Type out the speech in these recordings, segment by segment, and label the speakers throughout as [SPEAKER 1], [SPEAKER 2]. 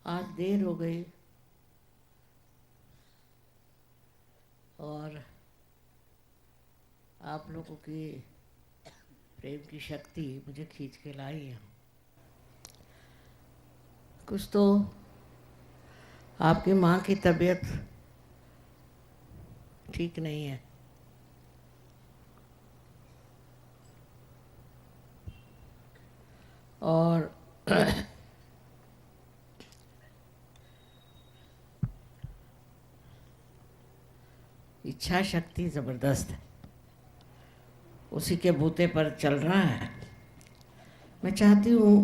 [SPEAKER 1] आज देर हो गई और आप लोगों की प्रेम की शक्ति मुझे खींच के लाई है। कुछ तो आपकी माँ की तबीयत ठीक नहीं है। और इच्छा शक्ति ज़बरदस्त है, उसी के बूते पर चल रहा है। मैं चाहती हूँ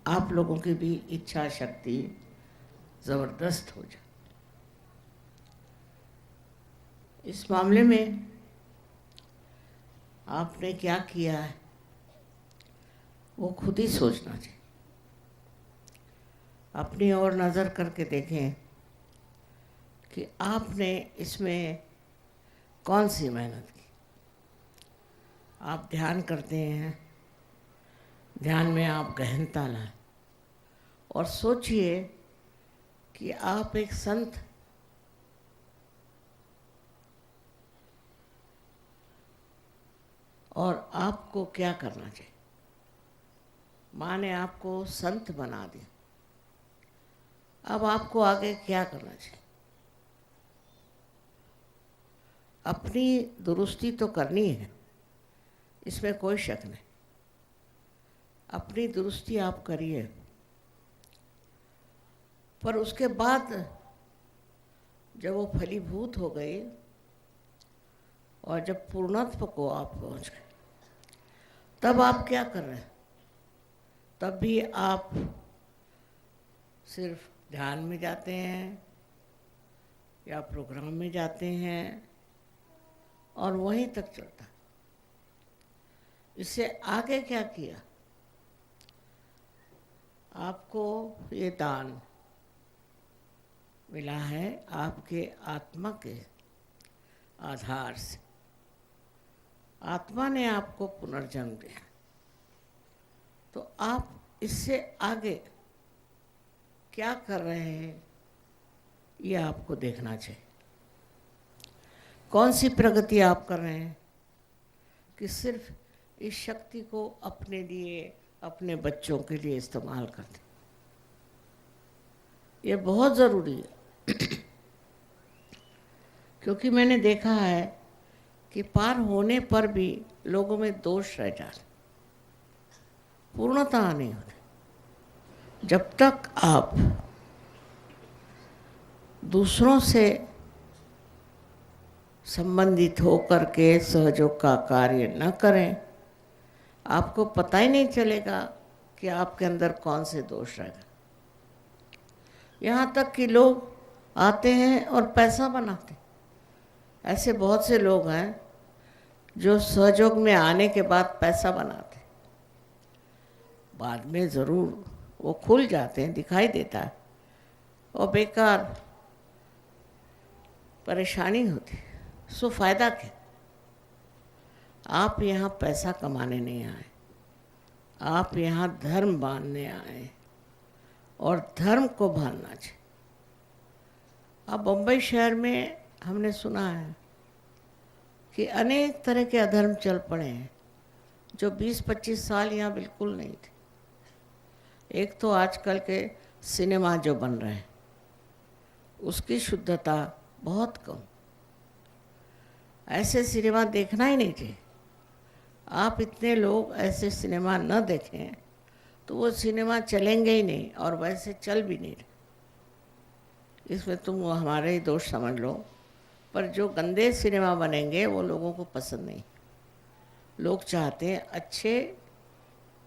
[SPEAKER 1] आप लोगों की भी इच्छा शक्ति ज़बरदस्त हो जाए। इस मामले में आपने क्या किया है वो खुद ही सोचना चाहिए। अपनी ओर नज़र करके देखें कि आपने इसमें कौन सी मेहनत की। आप ध्यान करते हैं, ध्यान में आप गहनता लाएं और सोचिए कि आप एक संत और आपको क्या करना चाहिए। माँ ने आपको संत बना दिया, अब आपको आगे क्या करना चाहिए। अपनी दुरुस्ती तो करनी है, इसमें कोई शक नहीं। अपनी दुरुस्ती आप करिए, पर उसके बाद जब वो फलीभूत हो गई और जब पूर्णत्व को आप पहुंच गए, तब आप क्या कर रहे हैं। तब भी आप सिर्फ ध्यान में जाते हैं या प्रोग्राम में जाते हैं और वहीं तक चलता है। इससे आगे क्या किया। आपको ये दान मिला है आपके आत्मा के आधार से। आत्मा ने आपको पुनर्जन्म दिया, तो आप इससे आगे क्या कर रहे हैं ये आपको देखना चाहिए। कौन सी प्रगति आप कर रहे हैं कि सिर्फ इस शक्ति को अपने लिए, अपने बच्चों के लिए इस्तेमाल करते। ये बहुत ज़रूरी है क्योंकि मैंने देखा है कि पार होने पर भी लोगों में दोष रह जाते, पूर्णता नहीं होती। जब तक आप दूसरों से संबंधित होकर के सहयोग का कार्य न करें, आपको पता ही नहीं चलेगा कि आपके अंदर कौन से दोष रहेगा। यहाँ तक कि लोग आते हैं और पैसा बनाते। ऐसे बहुत से लोग हैं जो सहयोग में आने के बाद पैसा बनाते, बाद में ज़रूर वो खुल जाते हैं, दिखाई देता है, और बेकार परेशानी होती। सो फायदा क्या। आप यहाँ पैसा कमाने नहीं आए, आप यहाँ धर्म बांधने आए और धर्म को बांधना चाहिए। अब बम्बई शहर में हमने सुना है कि अनेक तरह के अधर्म चल पड़े हैं जो 20-25 साल यहाँ बिल्कुल नहीं थे। एक तो आजकल के सिनेमा जो बन रहे हैं उसकी शुद्धता बहुत कम। ऐसे सिनेमा देखना ही नहीं चाहिए। आप इतने लोग ऐसे सिनेमा न देखें तो वो सिनेमा चलेंगे ही नहीं और वैसे चल भी नहीं रहे। इसमें तुम वो हमारे ही दोष समझ लो, पर जो गंदे सिनेमा बनेंगे वो लोगों को पसंद नहीं। लोग चाहते हैं अच्छे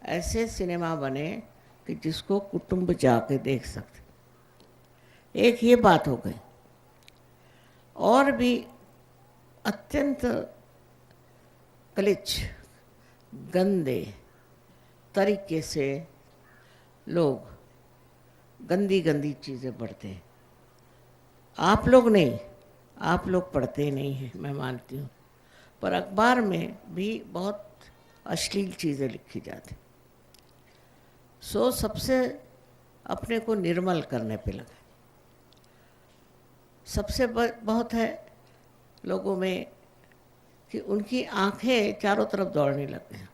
[SPEAKER 1] ऐसे सिनेमा बने कि जिसको कुटुंब जाके देख सकते। एक ये बात हो गई। और भी अत्यंत क्लिच गंदे तरीके से लोग गंदी गंदी चीज़ें पढ़ते हैं। आप लोग नहीं, आप लोग पढ़ते नहीं हैं, मैं मानती हूँ, पर अखबार में भी बहुत अश्लील चीज़ें लिखी जाती। सो सबसे अपने को निर्मल करने पे लगे। सबसे बहुत है लोगों में कि उनकी आंखें चारों तरफ दौड़ने लगते हैं।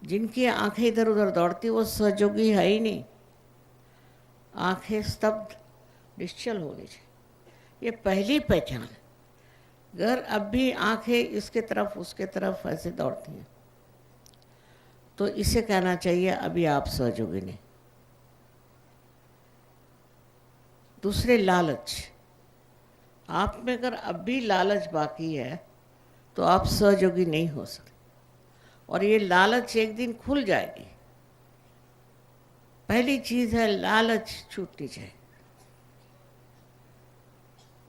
[SPEAKER 1] जिनकी आंखें इधर उधर दौड़ती वो सहयोगी है ही नहीं। आंखें स्तब्ध निश्चल होनी चाहिए, ये पहली पहचान है। अगर अब भी आंखें इसके तरफ उसके तरफ ऐसे दौड़ती हैं तो इसे कहना चाहिए अभी आप सहयोगी नहीं। दूसरे लालच, आप में अगर अब भी लालच बाकी है तो आप सहयोगी नहीं हो सकते, और ये लालच एक दिन खुल जाएगी। पहली चीज है लालच छूटनी चाहिए।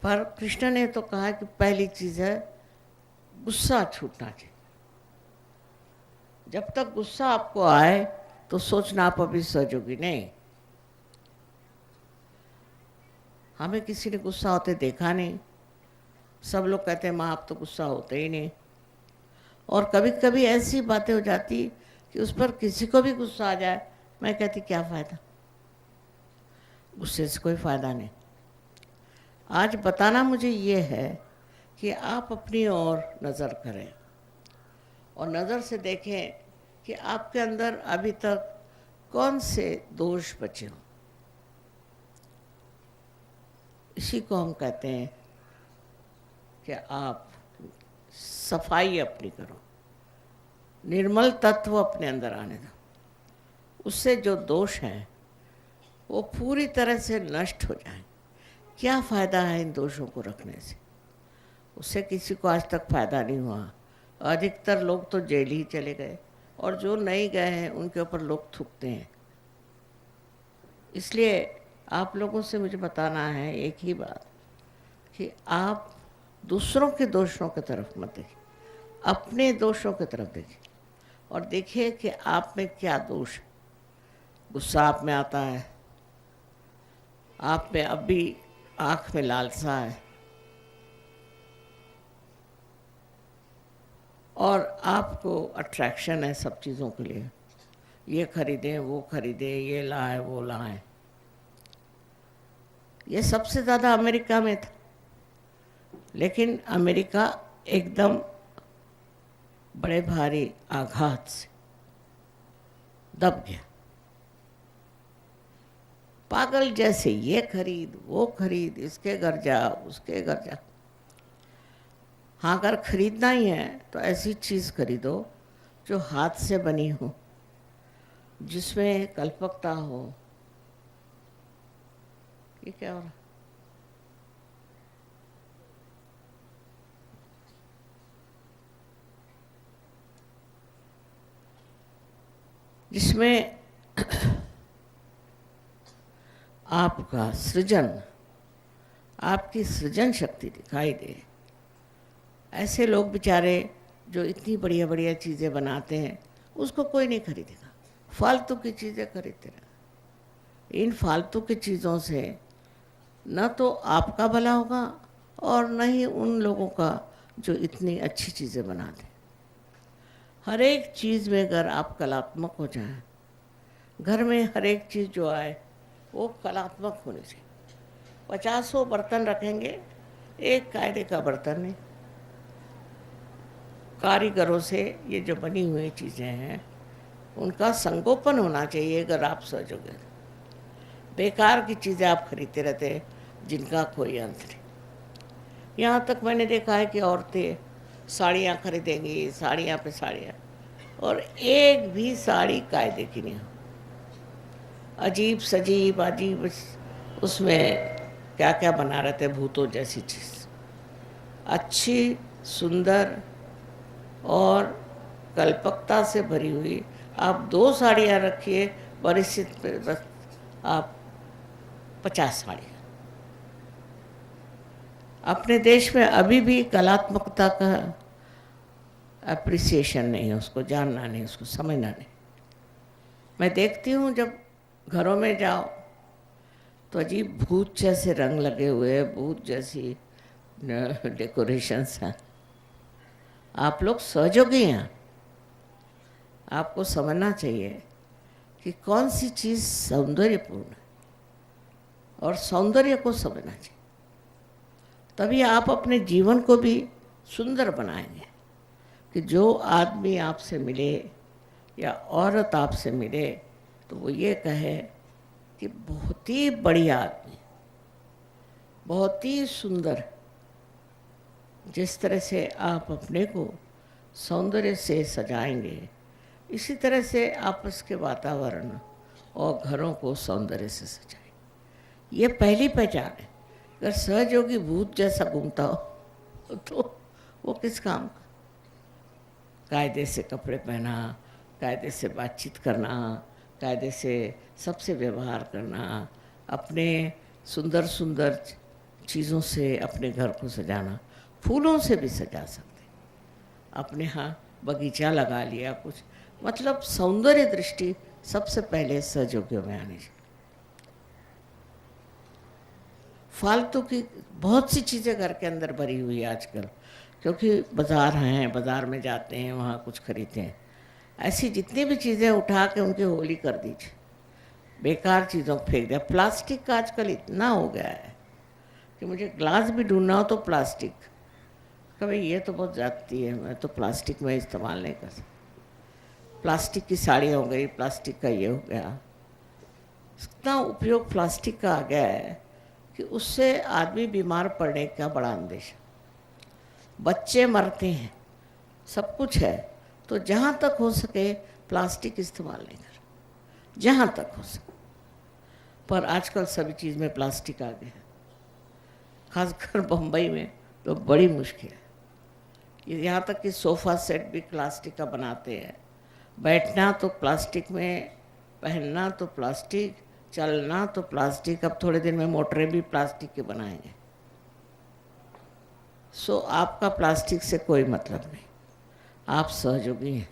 [SPEAKER 1] पर कृष्ण ने तो कहा कि पहली चीज है गुस्सा छूटना चाहिए। जब तक गुस्सा आपको आए तो सोचना आप अभी सहयोगी नहीं। हमें किसी ने गुस्सा होते देखा नहीं। सब लोग कहते हैं माँ आप तो गुस्सा होते ही नहीं। और कभी कभी ऐसी बातें हो जाती कि उस पर किसी को भी गुस्सा आ जाए, मैं कहती क्या फ़ायदा, गुस्से से कोई फ़ायदा नहीं। आज बताना मुझे ये है कि आप अपनी ओर नज़र करें और नज़र से देखें कि आपके अंदर अभी तक कौन से दोष बचे हों। इसी को हम कहते हैं कि आप सफाई अपनी करो, निर्मल तत्व अपने अंदर आने दो। उससे जो दोष हैं वो पूरी तरह से नष्ट हो जाए। क्या फ़ायदा है इन दोषों को रखने से? उससे किसी को आज तक फ़ायदा नहीं हुआ। अधिकतर लोग तो जेल ही चले गए, और जो नहीं गए हैं उनके ऊपर लोग थूकते हैं। इसलिए आप लोगों से मुझे बताना है एक ही बात कि आप दूसरों के दोषों की तरफ मत देखिए, अपने दोषों की तरफ देखिए और देखिए कि आप में क्या दोष है। गुस्सा आप में आता है, आप में अब भी आँख में लालसा है, और आपको अट्रैक्शन है सब चीज़ों के लिए, ये खरीदें वो खरीदें, ये लाएं वो लाएं। ये सबसे ज़्यादा अमेरिका में था, लेकिन अमेरिका एकदम बड़े भारी आघात से दब गया। पागल जैसे ये खरीद वो खरीद, इसके घर जा उसके घर जा। हाँ, अगर खरीदना ही है तो ऐसी चीज़ खरीदो जो हाथ से बनी हो, जिसमें कल्पकता हो। ये क्या हो रहा है? जिसमें आपका सृजन, आपकी सृजन शक्ति दिखाई दे। ऐसे लोग बेचारे जो इतनी बढ़िया बढ़िया चीज़ें बनाते हैं उसको कोई नहीं खरीदेगा, फालतू की चीज़ें खरीदते रहे। इन फालतू की चीज़ों से न तो आपका भला होगा और न ही उन लोगों का जो इतनी अच्छी चीज़ें बनाते हैं। हर एक चीज़ में अगर आप कलात्मक हो जाएं, घर में हर एक चीज़ जो आए वो कलात्मक होनी चाहिए। 50 बर्तन रखेंगे, एक कायदे का बर्तन नहीं। कारीगरों से ये जो बनी हुई चीज़ें हैं उनका संगोपन होना चाहिए। अगर आप सोचोगे बेकार की चीज़ें आप खरीदते रहते हैं जिनका कोई अंत नहीं। यहाँ तक मैंने देखा है कि औरतें साड़ियाँ खरीदेंगी, साड़ियाँ पे साड़ियाँ, और एक भी साड़ी कायदे की नहीं हो। अजीब सजीब अजीब उसमें क्या क्या बना रहे थे, भूतों जैसी चीज़। अच्छी सुंदर और कल्पकता से भरी हुई आप 2 साड़ियाँ रखिए, परिस्थित पे बस आप 50 साड़ियाँ। अपने देश में अभी भी कलात्मकता का अप्रिसिएशन नहीं है, उसको जानना नहीं, उसको समझना नहीं। मैं देखती हूँ जब घरों में जाओ तो अजीब भूत जैसे रंग लगे हुए, भूत जैसी डेकोरेशंस हैं। आप लोग सहयोगी हैं, आपको समझना चाहिए कि कौन सी चीज़ सौंदर्यपूर्ण है और सौंदर्य को समझना चाहिए। तभी आप अपने जीवन को भी सुंदर बनाएंगे कि जो आदमी आपसे मिले या औरत आपसे मिले तो वो ये कहे कि बहुत ही बढ़िया आदमी, बहुत ही सुंदर। जिस तरह से आप अपने को सौंदर्य से सजाएंगे, इसी तरह से आपस के वातावरण और घरों को सौंदर्य से सजाएंगे। ये पहली पहचान है। अगर सहयोगी भूत जैसा घूमता हो तो वो किस काम का? कायदे से कपड़े पहना, कायदे से बातचीत करना, कायदे से सबसे व्यवहार करना, अपने सुंदर सुंदर चीज़ों से अपने घर को सजाना। फूलों से भी सजा सकते, अपने यहाँ बगीचा लगा लिया कुछ, मतलब सौंदर्य दृष्टि सबसे पहले सहयोगियों में आनी चाहिए। फालतू की बहुत सी चीज़ें घर के अंदर भरी हुई है आजकल, क्योंकि बाज़ार हैं, बाज़ार में जाते हैं, वहाँ कुछ खरीदते हैं। ऐसी जितनी भी चीज़ें उठा के उनकी होली कर दीजिए, बेकार चीज़ों को फेंक दिया। प्लास्टिक का आजकल इतना हो गया है कि मुझे ग्लास भी ढूंढना हो तो प्लास्टिक। कभी ये तो बहुत जाती है, मैं तो प्लास्टिक में इस्तेमाल नहीं कर सकती। प्लास्टिक की साड़ी हो गई, प्लास्टिक का ये हो गया। इतना उपयोग प्लास्टिक का आ गया है कि उससे आदमी बीमार पड़ने का बड़ा अंदेशा। बच्चे मरते हैं, सब कुछ है, तो जहाँ तक हो सके प्लास्टिक इस्तेमाल नहीं कर, जहाँ तक हो सके। पर आजकल सभी चीज़ में प्लास्टिक आ गया है, खासकर बम्बई में तो बड़ी मुश्किल है। यहाँ तक कि सोफ़ा सेट भी प्लास्टिक का बनाते हैं, बैठना तो प्लास्टिक में, पहनना तो प्लास्टिक, चलना तो प्लास्टिक। अब थोड़े दिन में मोटरें भी प्लास्टिक के बनाएंगे। सो आपका प्लास्टिक से कोई मतलब नहीं, आप सहयोगी हैं।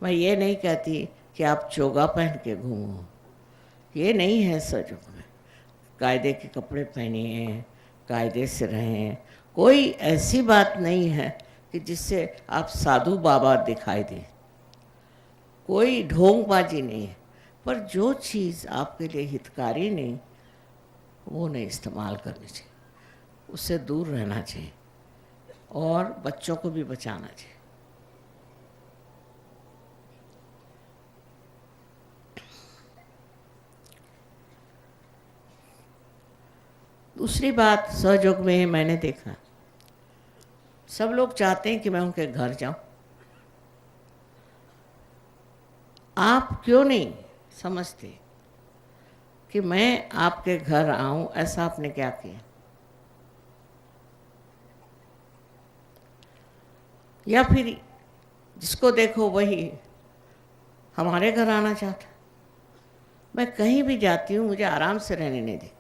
[SPEAKER 1] मैं ये नहीं कहती कि आप चोगा पहन के घूमो, ये नहीं है सहयोग में। कायदे के कपड़े पहनिए, कायदे से रहें। कोई ऐसी बात नहीं है कि जिससे आप साधु बाबा दिखाई दे, कोई ढोंगबाजी नहीं है। पर जो चीज़ आपके लिए हितकारी नहीं, वो नहीं इस्तेमाल करनी चाहिए, उससे दूर रहना चाहिए और बच्चों को भी बचाना चाहिए। दूसरी बात सहयोग में मैंने देखा, सब लोग चाहते हैं कि मैं उनके घर जाऊं। आप क्यों नहीं समझते कि मैं आपके घर आऊं? ऐसा आपने क्या किया? या फिर जिसको देखो वही हमारे घर आना चाहता। मैं कहीं भी जाती हूँ, मुझे आराम से रहने नहीं दी।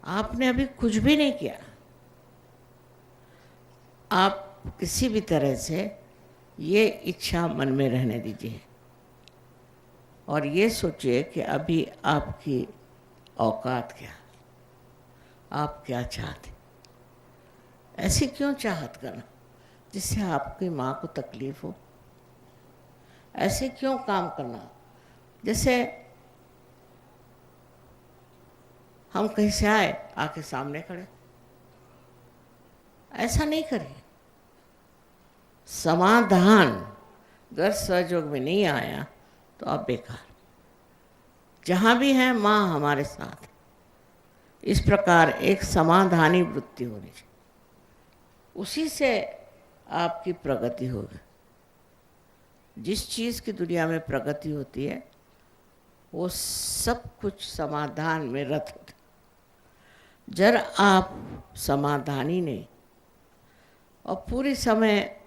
[SPEAKER 1] आपने अभी कुछ भी नहीं किया। आप किसी भी तरह से ये इच्छा मन में रहने दीजिए और ये सोचिए कि अभी आपकी औकात क्या, आप क्या चाहते। ऐसी क्यों चाहत करना जिससे आपकी माँ को तकलीफ हो? ऐसे क्यों काम करना जैसे हम कहीं से आए आके सामने खड़े? ऐसा नहीं करें। समाधान अगर सहयोग में नहीं आया तो आप बेकार। जहाँ भी हैं माँ हमारे साथ, इस प्रकार एक समाधानी वृत्ति होनी चाहिए। उसी से आपकी प्रगति होगी। जिस चीज़ की दुनिया में प्रगति होती है वो सब कुछ समाधान में रत होता है। जब आप समाधानी नहीं और पूरी समय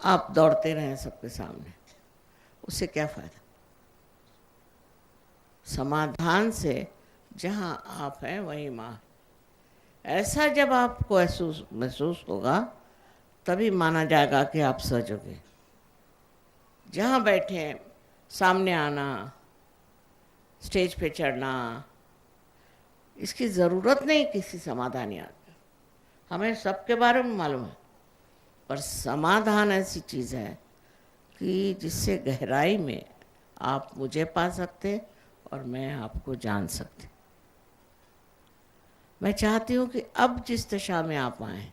[SPEAKER 1] आप दौड़ते रहें सबके सामने, उससे क्या फ़ायदा? समाधान से जहाँ आप हैं वहीं माँ। ऐसा जब आपको महसूस होगा तभी माना जाएगा कि आप सहयोगी। जहाँ बैठे हैं सामने आना, स्टेज पे चढ़ना, इसकी ज़रूरत नहीं किसी समाधानी आदमी। हमें सबके बारे में मालूम है, पर समाधान ऐसी चीज़ है कि जिससे गहराई में आप मुझे पा सकते और मैं आपको जान सकती। मैं चाहती हूँ कि अब जिस दशा में आप आए,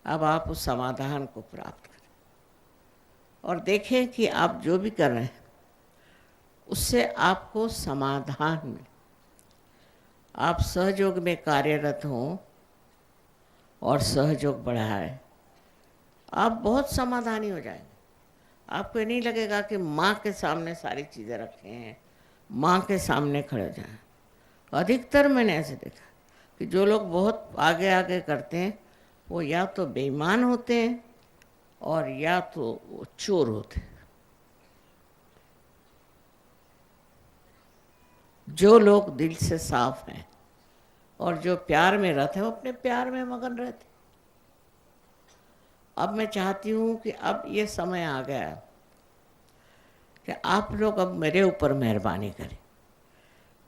[SPEAKER 1] अब आप उस समाधान को प्राप्त करें और देखें कि आप जो भी कर रहे हैं उससे आपको समाधान मिले। आप सहयोग में कार्यरत हों और सहयोग बढ़ाएं, आप बहुत समाधानी हो जाएंगे। आपको नहीं लगेगा कि माँ के सामने सारी चीज़ें रखे हैं, माँ के सामने खड़े हो जाएं। अधिकतर मैंने ऐसे देखा कि जो लोग बहुत आगे आगे करते हैं वो या तो बेईमान होते हैं और या तो वो चोर होते हैं। जो लोग दिल से साफ हैं और जो प्यार में रहते हैं वो अपने प्यार में मगन रहते हैं। अब मैं चाहती हूँ कि अब ये समय आ गया है कि आप लोग अब मेरे ऊपर मेहरबानी करें,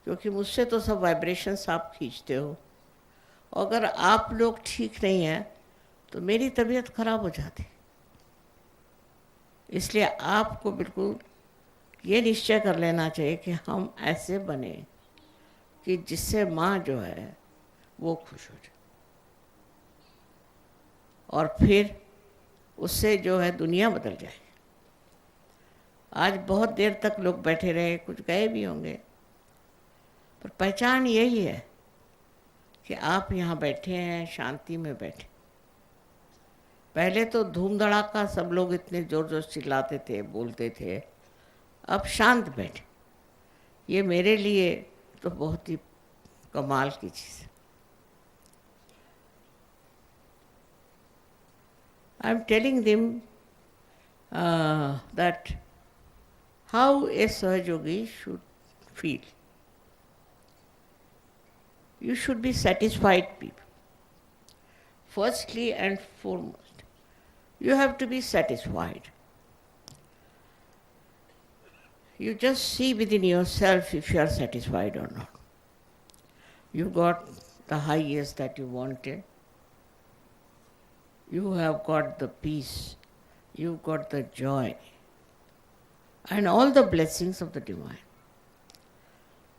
[SPEAKER 1] क्योंकि मुझसे तो सब वाइब्रेशंस आप खींचते हो। अगर आप लोग ठीक नहीं हैं तो मेरी तबीयत खराब हो जाती। इसलिए आपको बिल्कुल ये निश्चय कर लेना चाहिए कि हम ऐसे बने कि जिससे माँ जो है वो खुश हो जाए और फिर उससे जो है दुनिया बदल जाए। आज बहुत देर तक लोग बैठे रहे, कुछ गए भी होंगे, पर पहचान यही है कि आप यहाँ बैठे हैं, शांति में बैठे। पहले तो धूम धड़ाका सब लोग इतने जोर जोर चिल्लाते थे, बोलते थे, अब शांत बैठे। ये मेरे लिए तो बहुत ही कमाल की चीज़ है। I am telling them that how a Sahajogi should feel. You should be satisfied people. Firstly and foremost, you have to be satisfied. You just see within yourself if you are satisfied or not. You got the highest that you wanted. You have got the peace. You got the joy and all the blessings of the divine.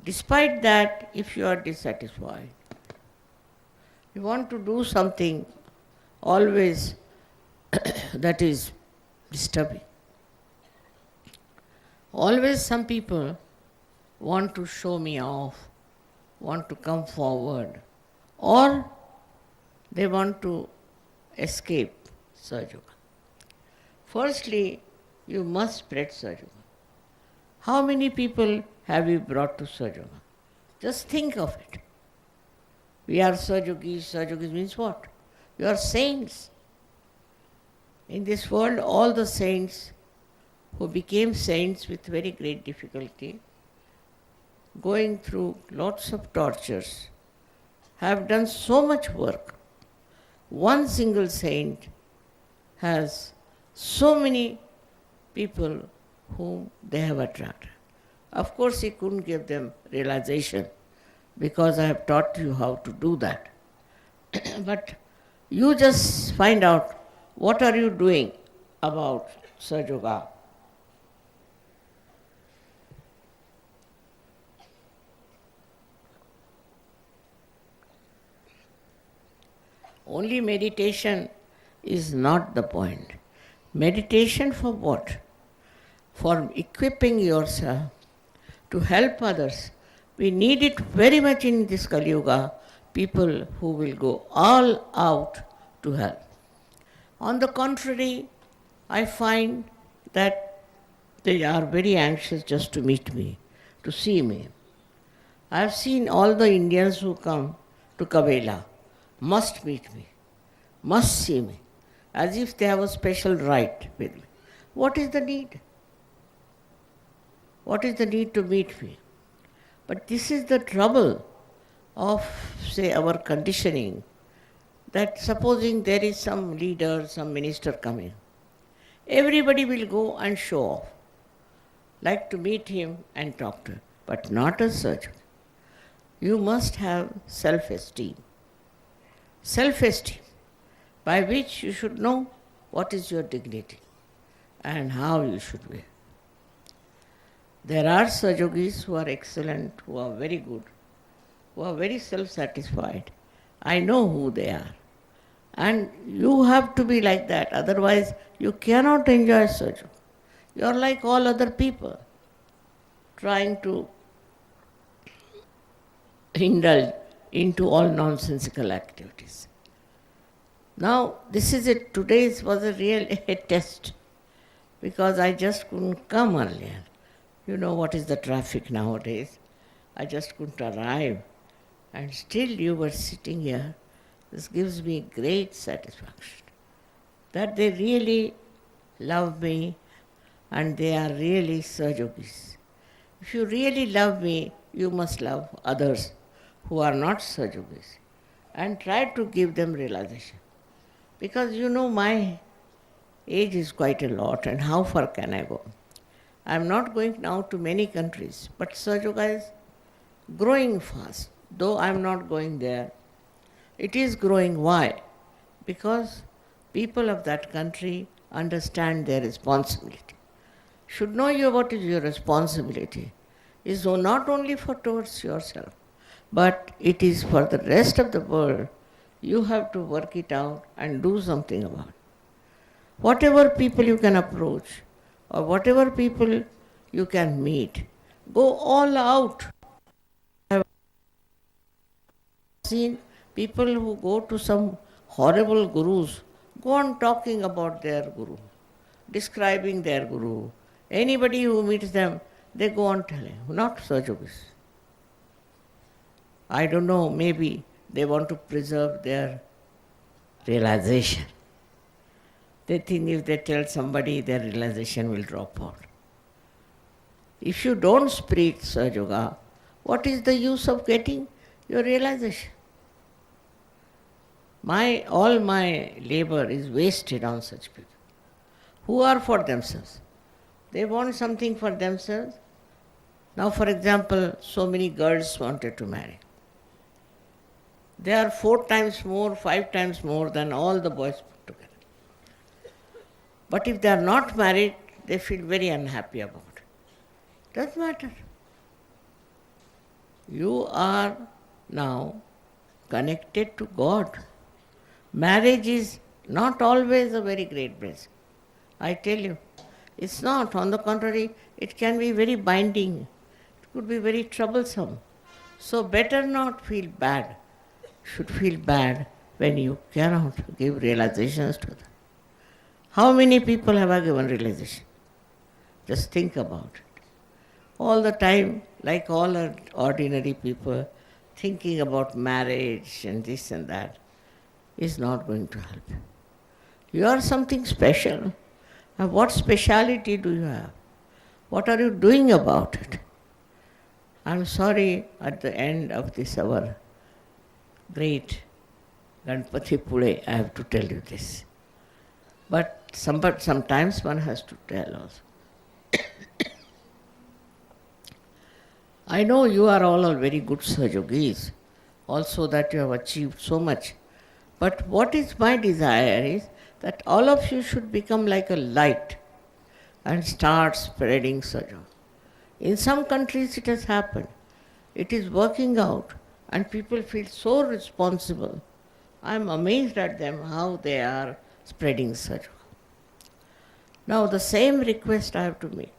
[SPEAKER 1] Despite that, if you are dissatisfied, you want to do something always that is disturbing. Always some people want to show me off, want to come forward, or they want to escape Sahajoga. Firstly, you must spread Sahajoga. How many people have you brought to Sahajoga? Just think of it. We are Sahajogis. Sahajogis means what? You are saints. In this world, all the saints who became saints with very great difficulty, going through lots of tortures, have done so much work. One single saint has so many people whom they have attracted. Of course, he couldn't give them realization because I have taught you how to do that. But you just find out what are you doing about Sahajoga. Only meditation is not the point. Meditation for what? For equipping yourself to help others. We need it very much in this Kali Yuga, people who will go all out to help. On the contrary, I find that they are very anxious just to meet me, to see me. I have seen all the Indians who come to Kavela must meet me, must see me, as if they have a special right with me. What is the need? What is the need to meet me? But this is the trouble of, say, our conditioning, that supposing there is some leader, some minister coming, everybody will go and show off, like to meet him and talk to him, but not as such. You must have self-esteem. Self-esteem, by which you should know what is your dignity and how you should be. There are Sahajogis who are excellent, who are very good, who are very self-satisfied. I know who they are. And you have to be like that, otherwise you cannot enjoy Sahajog. You are like all other people, trying to indulge into all nonsensical activities. Now, this is it. Today's was a real a test because I just couldn't come earlier. You know what is the traffic nowadays. I just couldn't arrive. And still you were sitting here. This gives me great satisfaction that they really love me and they are really Sahajogis. If you really love me, you must love others who are not Sahajogis and try to give them realization. Because you know my age is quite a lot and how far can I go? I am not going now to many countries, but Sahajoga is growing fast. Though I am not going there, it is growing. Why? Because people of that country understand their responsibility. Should know you what is your responsibility. Is not only for towards yourself, but it is for the rest of the world. You have to work it out and do something about it. Whatever people you can approach or whatever people you can meet, go all out. I have seen people who go to some horrible gurus, go on talking about their guru, describing their guru. Anybody who meets them, they go on telling, not Sahajogis. I don't know, maybe they want to preserve their realization. They think if they tell somebody, their realization will drop out. If you don't spread Sahajoga, what is the use of getting your realization? All my labor is wasted on such people who are for themselves. They want something for themselves. Now, for example, so many girls wanted to marry. They are 4 times more, 5 times more than all the boys put together. But if they are not married, they feel very unhappy about it. Doesn't matter. You are now connected to God. Marriage is not always a very great blessing. I tell you, it's not. On the contrary, it can be very binding. It could be very troublesome. So better not feel bad. Should feel bad when you cannot give realizations to them. How many people have I given realization? Just think about it. All the time, like all ordinary people, thinking about marriage and this and that is not going to help you. You are something special. And what speciality do you have? What are you doing about it? I'm sorry, at the end of this our great Ganpati Pule, I have to tell you this. But sometimes one has to tell also. I know you are all very good Sahajogis, also that you have achieved so much. But what is my desire is that all of you should become like a light and start spreading Sahajoga. In some countries it has happened. It is working out and people feel so responsible. I am amazed at them how they are spreading Sahajoga. Now the same request I have to make.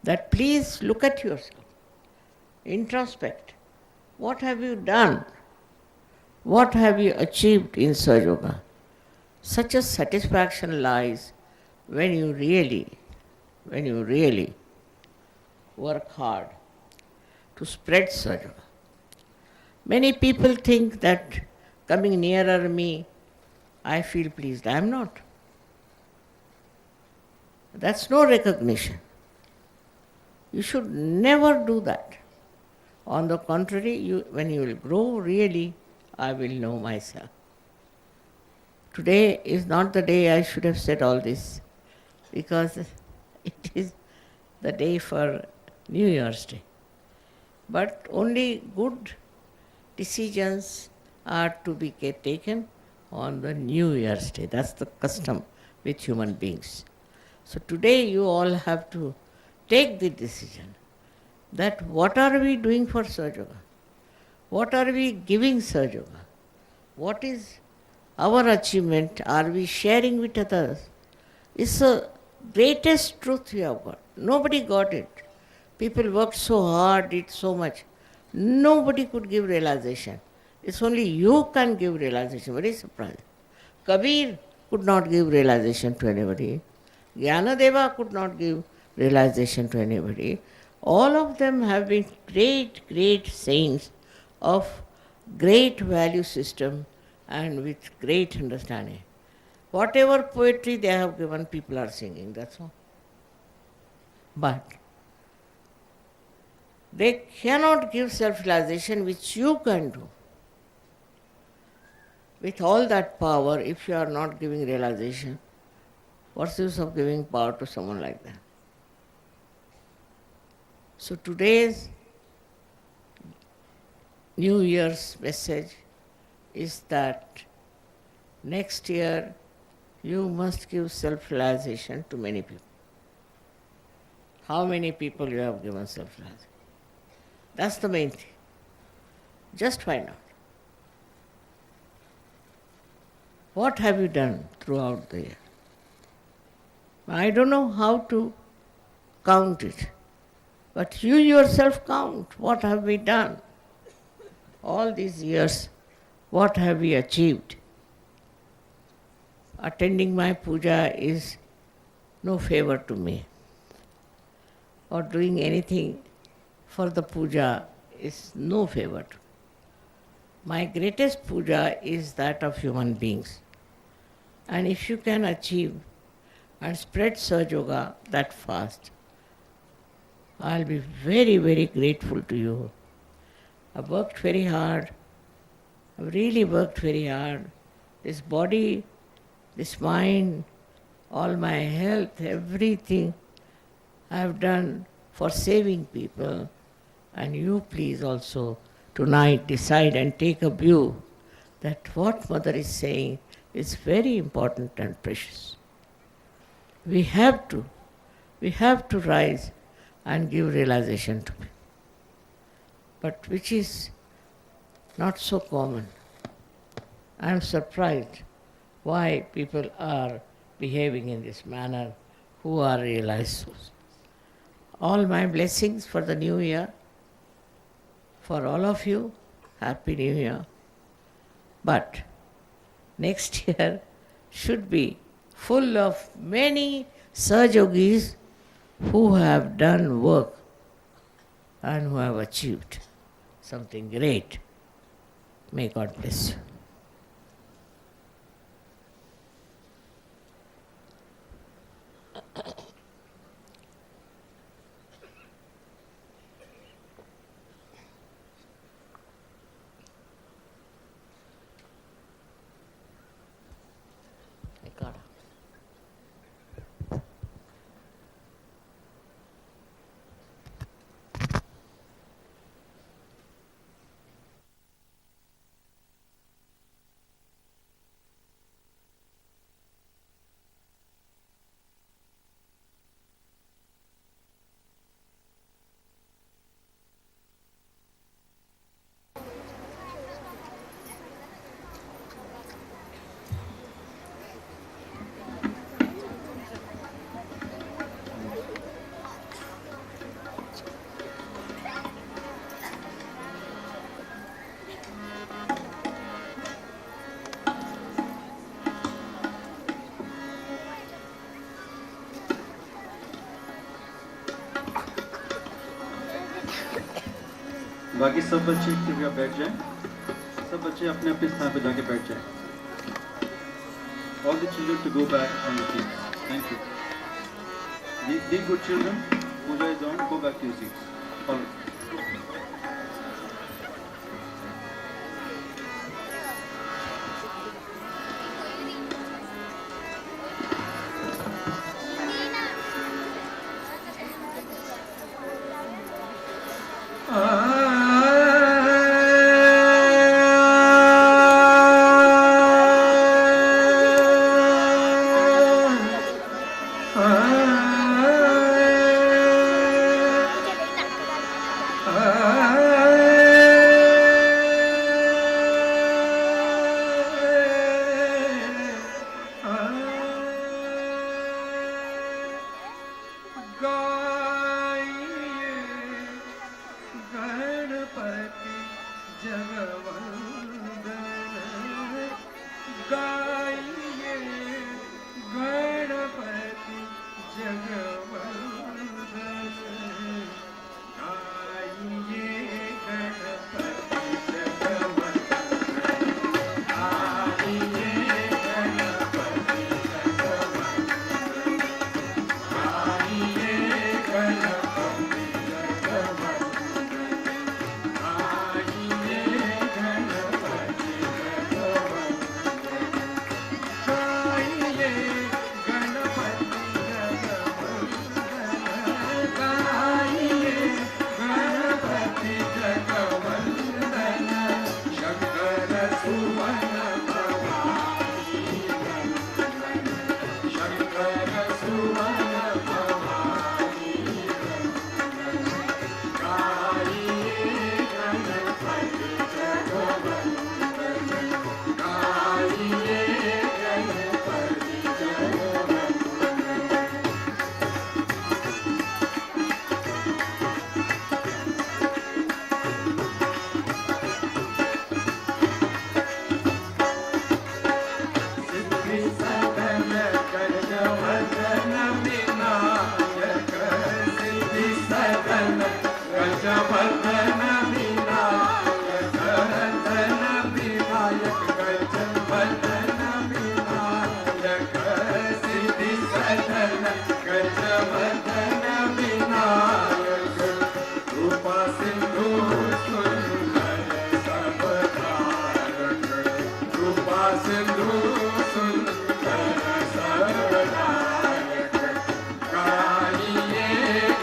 [SPEAKER 1] That please look at yourself, introspect. What have you done? What have you achieved in Sahajoga? Such a satisfaction lies when you really work hard to spread Sahajoga. Many people think that coming nearer me, I feel pleased. I am not. That's no recognition. You should never do that. On the contrary, when you will grow, really, I will know myself. Today is not the day I should have said all this, because it is the day for New Year's Day. But only good decisions are to be taken on the New Year's Day. That's the custom with human beings. So today you all have to take the decision that what are we doing for Sahaja Yoga? What are we giving Sahaja Yoga? What is our achievement? Are we sharing with others? It's the greatest truth we have got. Nobody got it. People worked so hard, did so much. Nobody could give realization. It's only you can give realization. Very surprising. Kabir could not give realization to anybody. Jnanadeva could not give realization to anybody. All of them have been great, great saints of great value system and with great understanding. Whatever poetry they have given, people are singing, that's all. But they cannot give self-realization which you can do. With all that power, if you are not giving realization, what's the use of giving power to someone like that? So today's New Year's message is that next year you must give self-realization to many people. How many people you have given self-realization? That's the main thing. Just find out. What have you done throughout the year? I don't know how to count it, but you yourself count. What have we done? All these years, what have we achieved? Attending my puja is no favor to me, or doing anything for the puja is no favor to me. My greatest puja is that of human beings. And if you can achieve and spread Sahaja Yoga that fast, I'll be very, very grateful to you. I've worked very hard. I've really worked very hard. This body, this mind, all my health, everything I've done for saving people. And you please also tonight decide and take a view that what Mother is saying is very important and precious. We have to rise and give realization to people. But which is not so common. I am surprised why people are behaving in this manner who are realized souls. All my blessings for the new year, for all of you, Happy New Year. But next year should be full of many Sahaja Yogis who have done work and who have achieved something great. May God bless you.
[SPEAKER 2] बाकी सब बच्चे कृपया बैठ जाएं, सब बच्चे अपने अपने स्थान पर जाके बैठ जाएं. All the children to go back on the seats. Thank you. Be good children. Puja is on. Go back to your seats. All right.
[SPEAKER 3] Ganpati जगवंदन गाइए गणपति जगवंदन गाइए गणपति जगवंदन गाइए गणपति जगवंदन गाइए Ganpati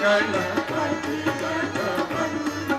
[SPEAKER 3] Ganpati जगवंदन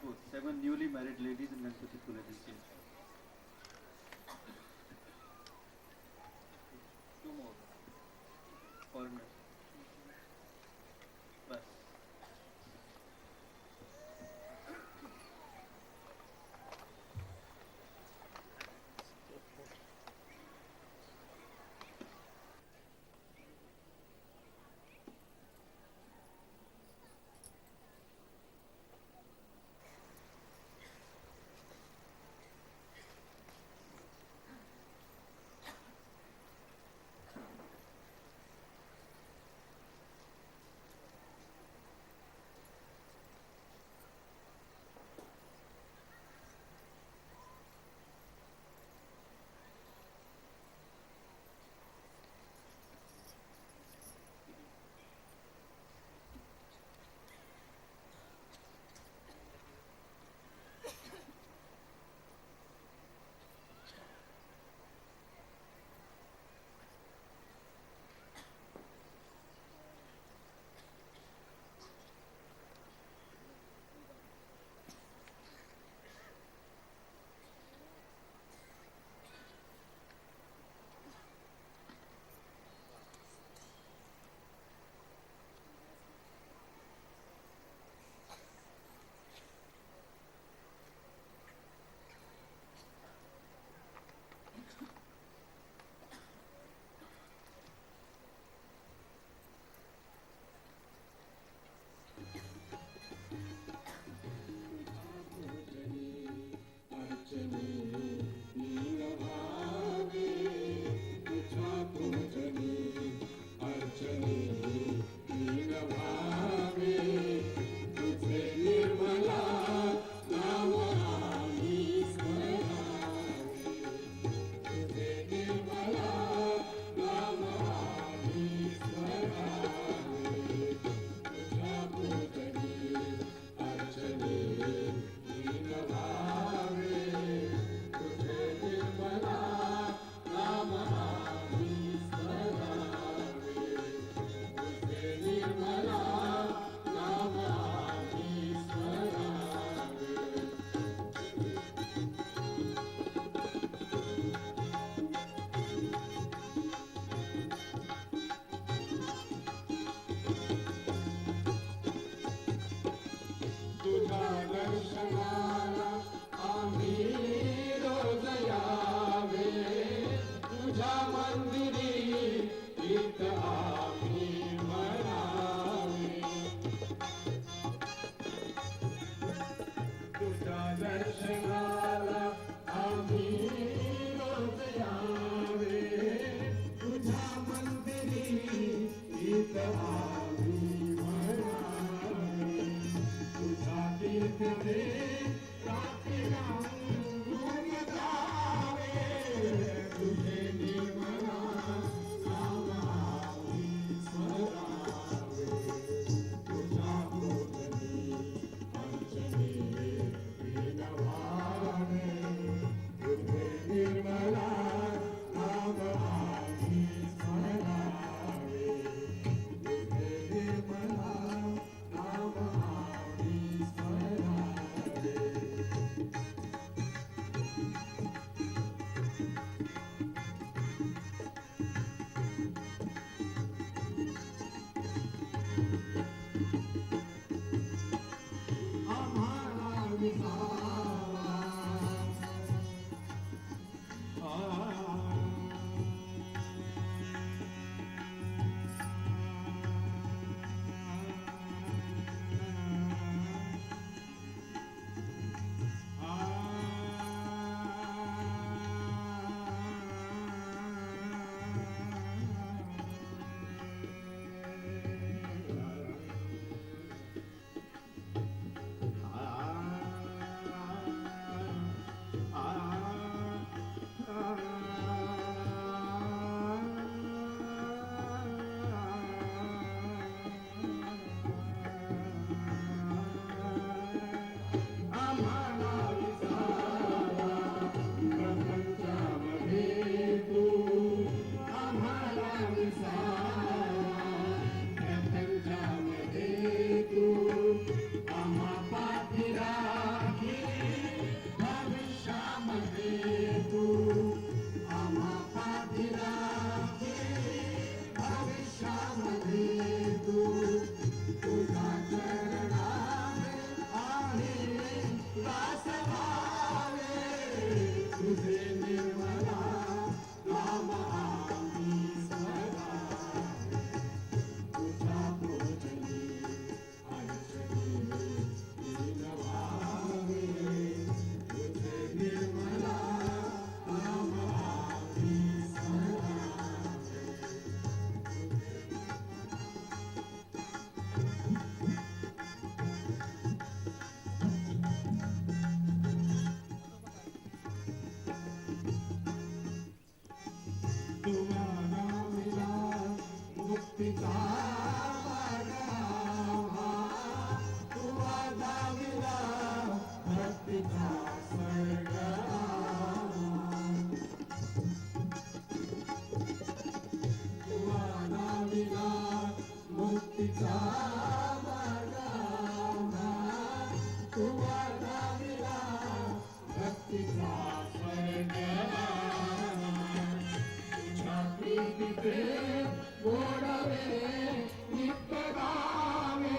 [SPEAKER 2] Oh, 7 newly married ladies in Ganpati Pule this year. Two more. Foreigners. Bas.
[SPEAKER 3] तुम्हारा विलास मुक्ति का तुम्हारा विलास भक्ति का स्वर्ग तुम्हारा विलास मुक्ति का तुम्हारा विलास भक्ति का स्वर्ग तुझा प्रीति प्रेम गोडवे नित्य गावे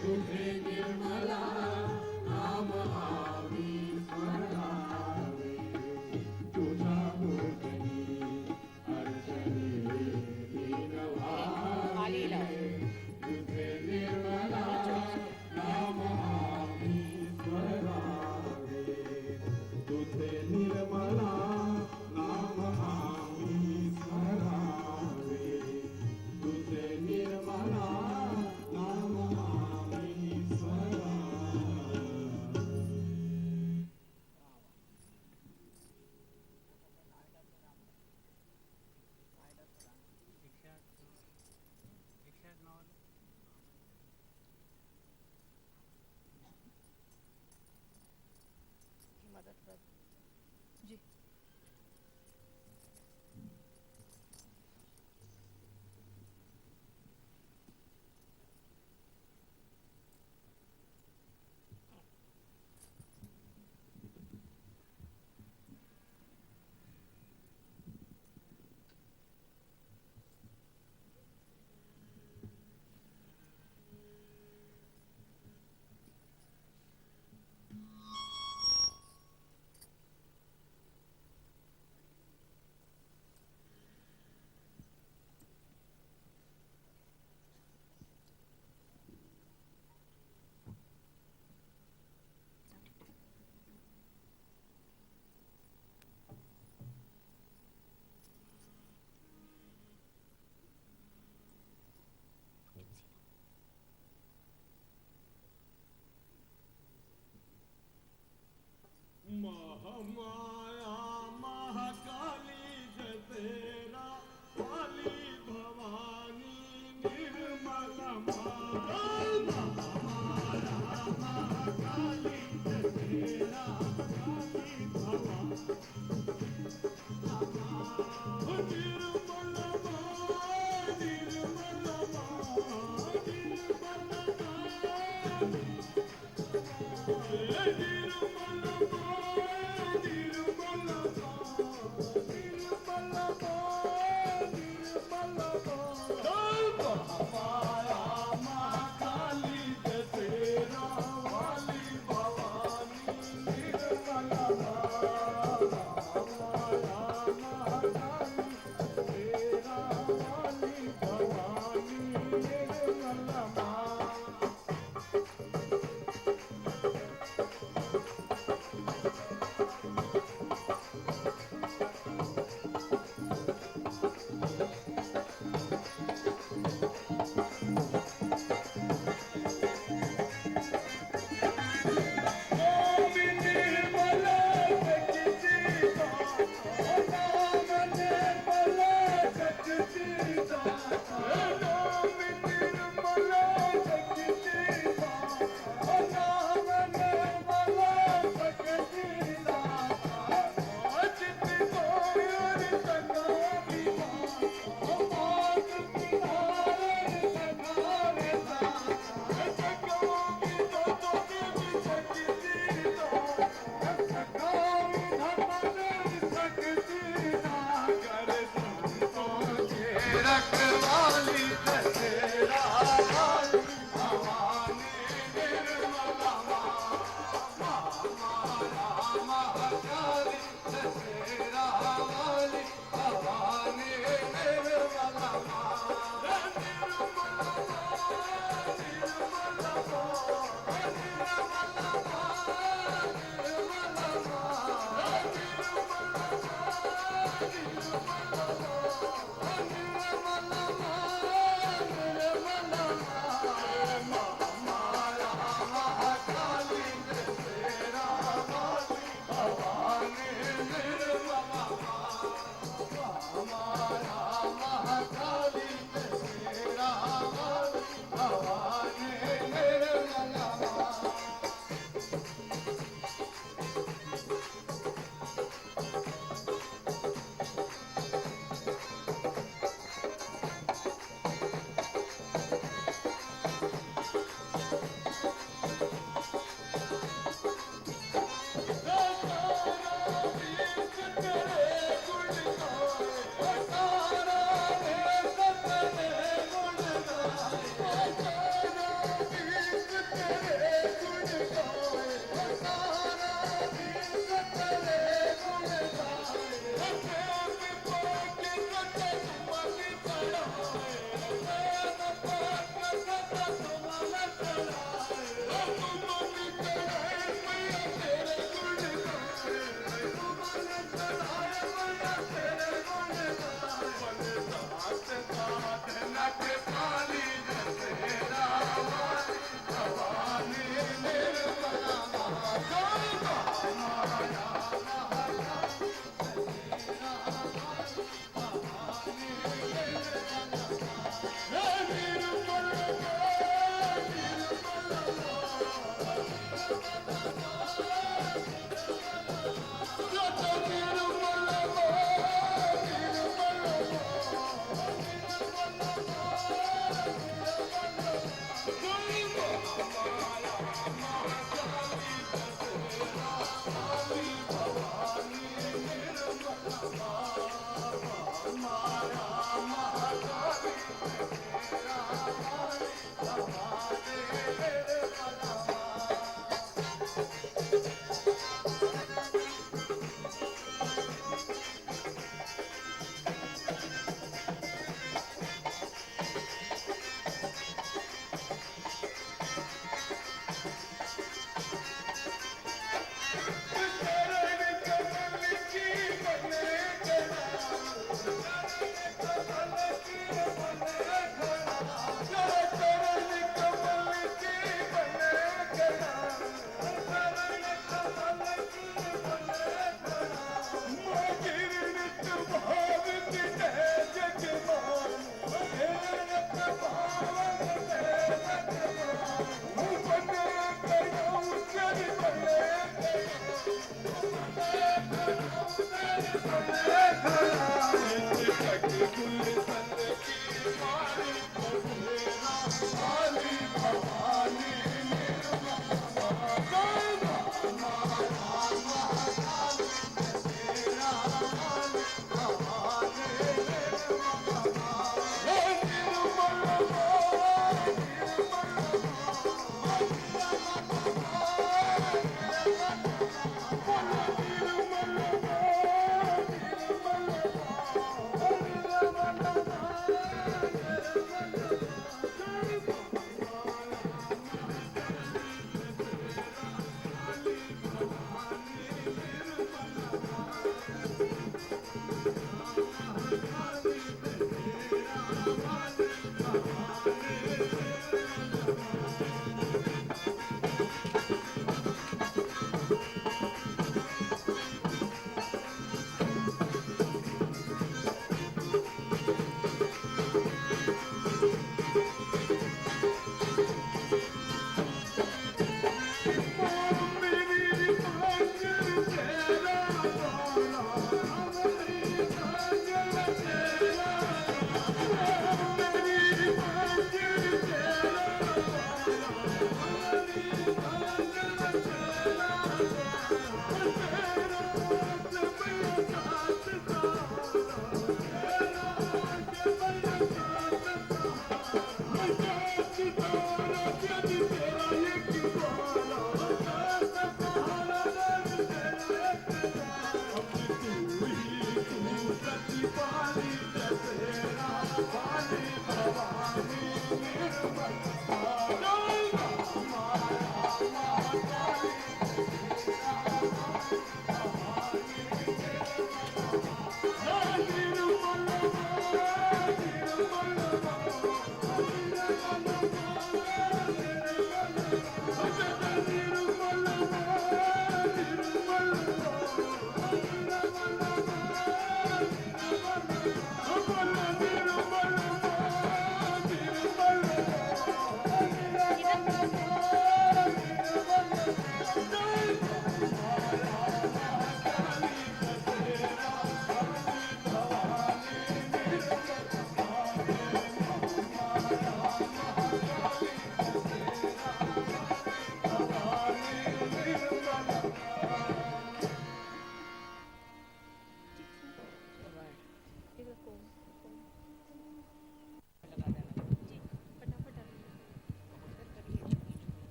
[SPEAKER 3] तुझे निर्मला नाम आवी स्मरावे तुझा भोजनी अर्चनी दीनभावे तुझे निर्मला नाम आवी स्मरावे तुझे निर्मला नाम आवी स्मरावे तुझे निर्मला नाम आवी स्मरावे
[SPEAKER 1] मदद कर
[SPEAKER 4] जी
[SPEAKER 3] महामाया महाकाली जतेरा काली भवानी निर्मला महामाया महाकाली जतेरा काली भवानी निर्मला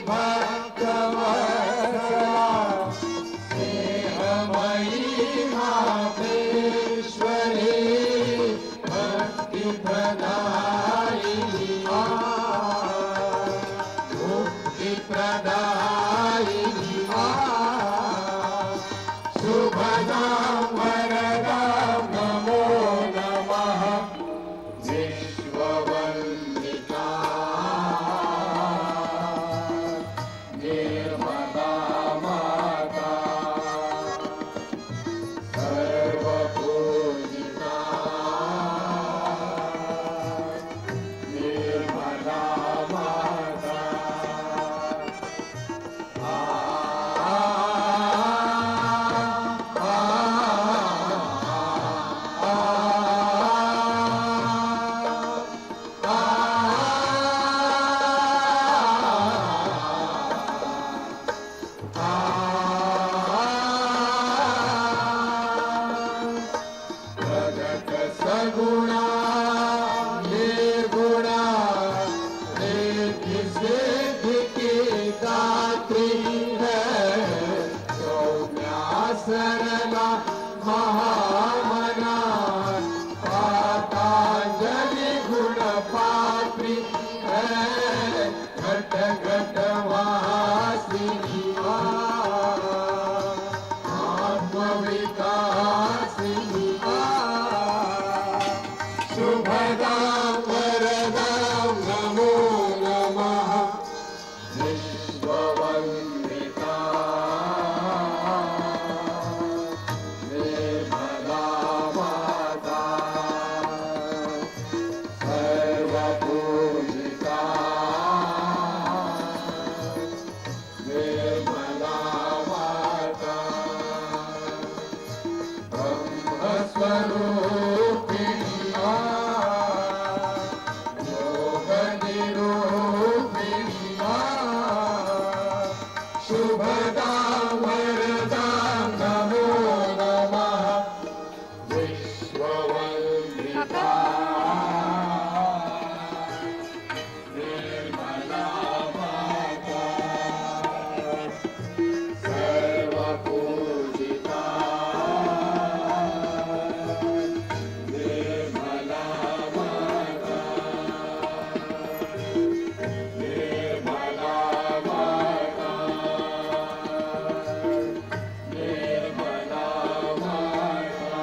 [SPEAKER 3] भक्तवत्सला स्नेहमयी माहेश्वरी भक्तिप्रदायिनी मुक्तिप्रदायिनी शुभदां वरदां नमो नमः विश्ववन्दिता निर्मला माता सर्वपूजिता निर्मला माता प्रगट सगुणा निर्गुणा रिद्धि सिद्धि की दात्री है सौम्या सरला महामना पातांजलि गुण पात्री है घट घट वासिनी आत्मविकासिनी शुभदां वरदां नमो नमः विश्ववन्दिता निर्मला माता सर्वपूजिता निर्मला माता ब्रह्मस्वरूपिणी योगनिरूपिणी शुभदां वरदां नमो नमः विश्ववन्दिता निर्मला माता सर्वपूजिता निर्मला माता निर्मला माता निर्मला माता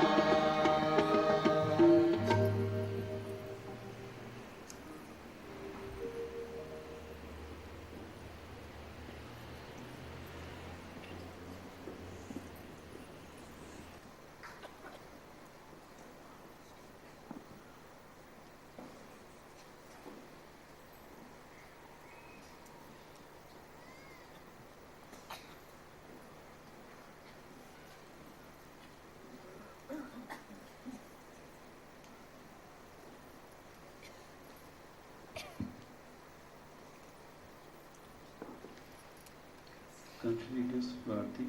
[SPEAKER 2] Country leaders, Bharati.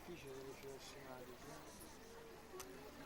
[SPEAKER 4] difficile riuscire a suonare, sì.